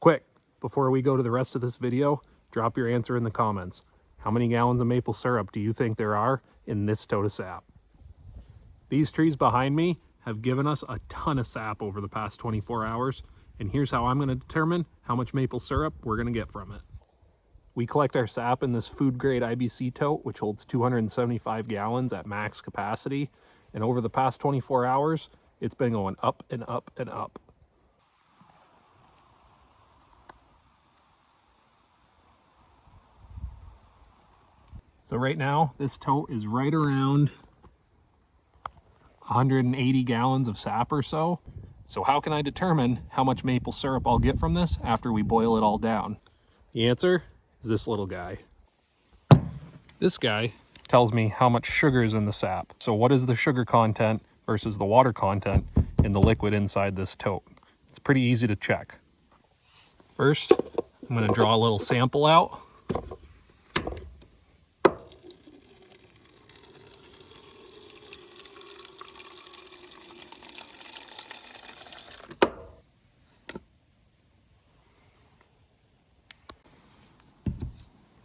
Quick, before we go to the rest of this video, drop your answer in the comments. How many gallons of maple syrup do you think there are in this tote of sap? These trees behind me have given us a ton of sap over the past 24 hours, and here's how I'm going to determine how much maple syrup we're going to get from it. We collect our sap in this food grade IBC tote, which holds 275 gallons at max capacity, and over the past 24 hours, it's been going up and up and up. So right now, this tote is right around 180 gallons of sap or so. So how can I determine how much maple syrup I'll get from this after we boil it all down? The answer is this little guy. This guy tells me how much sugar is in the sap. So what is the sugar content versus the water content in the liquid inside this tote? It's pretty easy to check. First, I'm going to draw a little sample out.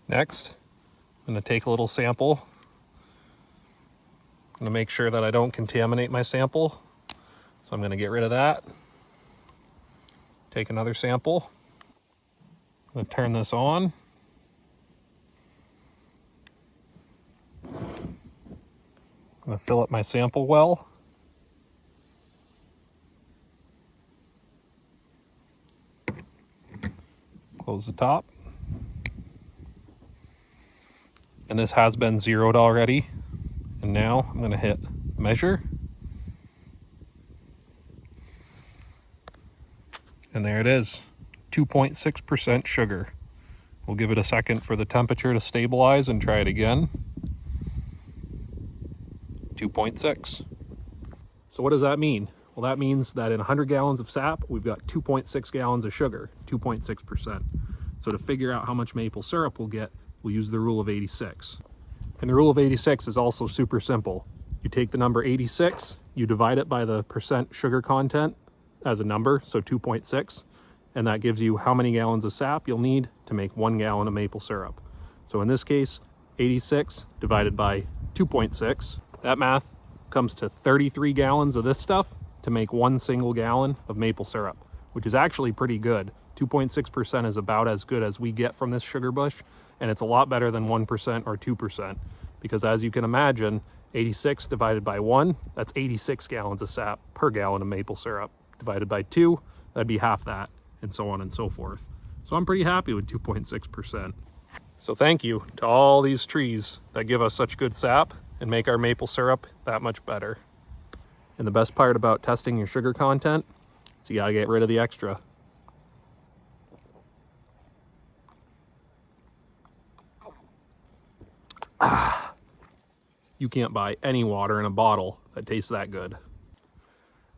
Next, I'm going to take a little sample. I'm going to make sure that I don't contaminate my sample. So I'm going to get rid of that. Take another sample. I'm going to turn this on. I'm going to fill up my sample well. Close the top. And this has been zeroed already. And now I'm going to hit measure. And there it is, 2.6% sugar. We'll give it a second for the temperature to stabilize and try it again. 2.6. So what does that mean? Well, that means that in 100 gallons of sap, we've got 2.6 gallons of sugar, 2.6%. So to figure out how much maple syrup we'll get, we'll use the rule of 86. And the rule of 86 is also super simple. You take the number 86, you divide it by the percent sugar content as a number, so 2.6, and that gives you how many gallons of sap you'll need to make 1 gallon of maple syrup. So in this case, 86 divided by 2.6, that math comes to 33 gallons of this stuff to make 1 single gallon of maple syrup, which is actually pretty good. 2.6% is about as good as we get from this sugar bush, and it's a lot better than 1% or 2%, because as you can imagine, 86 divided by 1, that's 86 gallons of sap per gallon of maple syrup. Divided by 2, that'd be half that, and so on and so forth. So I'm pretty happy with 2.6%. So thank you to all these trees that give us such good sap and make our maple syrup that much better. And the best part about testing your sugar content is you gotta get rid of the extra. You can't buy any water in a bottle that tastes that good.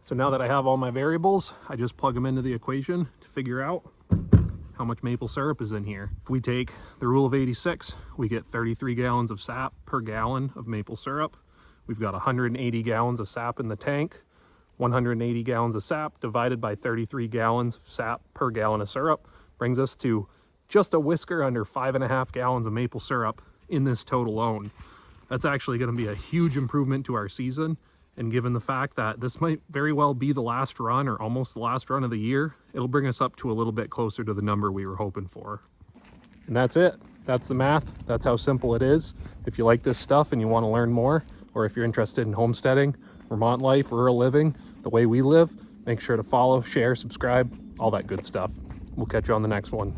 So now that I have all my variables, I just plug them into the equation to figure out how much maple syrup is in here. If we take the rule of 86, we get 33 gallons of sap per gallon of maple syrup. We've got 180 gallons of sap in the tank. 180 gallons of sap divided by 33 gallons of sap per gallon of syrup brings us to just a whisker under 5.5 gallons of maple syrup in this tote alone. That's actually going to be a huge improvement to our season, and given the fact that this might very well be the last run or almost the last run of the year, it'll bring us up to a little bit closer to the number we were hoping for. And that's it. That's the math. That's how simple it is. If you like this stuff and you want to learn more, or if you're interested in homesteading, Vermont life, rural living, the way we live, make sure to follow, share, subscribe, all that good stuff. We'll catch you on the next one.